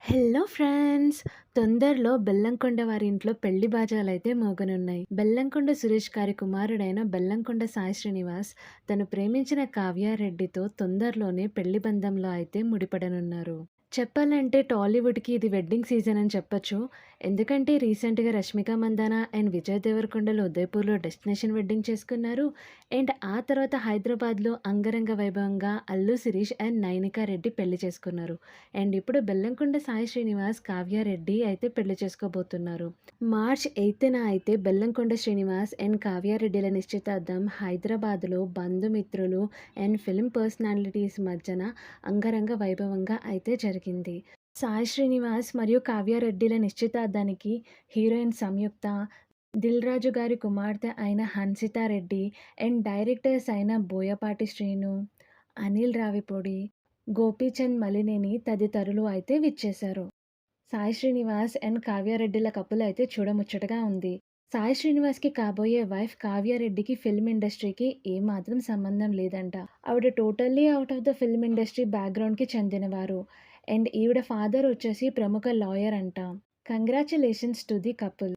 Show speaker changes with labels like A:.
A: Hello friends! తొందరలో బెల్లంకొండ వారి ఇంట్లో పెళ్లి బాజాలైతే మోగనున్నాయి. బెల్లంకొండ సురేష్ గారి కుమారుడైన బెల్లంకొండ సాయి శ్రీనివాస్ తను ప్రేమించిన కావ్యారెడ్డితో తొందరలోనే పెళ్లి బంధంలో అయితే ముడిపడనున్నారు. చెప్పాలంటే టాలీవుడ్‌కి ఇది వెడ్డింగ్ సీజన్ అని చెప్పొచ్చు. ఎందుకంటే రీసెంట్‌గా 'రష్మిక మందాన' అండ్ 'విజయ్ దేవరకొండలు' ఉదయపూర్‌లో డెస్టినేషన్ వెడ్డింగ్ చేసుకున్నారు. అండ్ ఆ తర్వాత హైదరాబాద్‌లో అంగరంగ వైభవంగా 'అల్లు శిరీష్' అండ్ 'నైనికా రెడ్డి' పెళ్లి చేసుకున్నారు. అండ్ ఇప్పుడు బెల్లంకొండ సాయి శ్రీనివాస్, కావ్యారెడ్డి అయితే పెళ్లి చేసుకోబోతున్నారు. మార్చ్ 8న అయితే బెల్లంకొండ శ్రీనివాస్ అండ్ కావ్యారెడ్డిల నిశ్చితార్థం హైదరాబాద్‌లో బంధుమిత్రులు అండ్ ఫిల్మ్ పర్సనాలిటీస్ మధ్యన అంగరంగ వైభవంగా అయితే జరిగింది. సాయి శ్రీనివాస్ మరియు కావ్యారెడ్డిల నిశ్చితార్థానికి హీరోయిన్ సంయుక్త, దిల్ రాజు గారి కుమార్తె అయిన హన్సిత రెడ్డి అండ్ డైరెక్టర్స్ అయిన బోయపాటి శ్రీను, అనిల్ రావిపూడి, గోపీచంద్ మలినేని తదితరులు అయితే విచ్చేశారు. సాయి శ్రీనివాస్ అండ్ కావ్యారెడ్డిల కపుల్ అయితే చూడముచ్చటగా ఉంది. సాయి శ్రీనివాస్‌కి కాబోయే వైఫ్ కావ్యారెడ్డికి ఫిల్మ్ ఇండస్ట్రీకి ఏమాత్రం సంబంధం లేదంట. ఆవిడ totally out of the film industry బ్యాక్‌గ్రౌండ్‌కి చెందినవారు. అండ్ ఈవిడ ఫాదర్ వచ్చేసి ప్రముఖ లాయర్ అంట. Congratulations to the couple.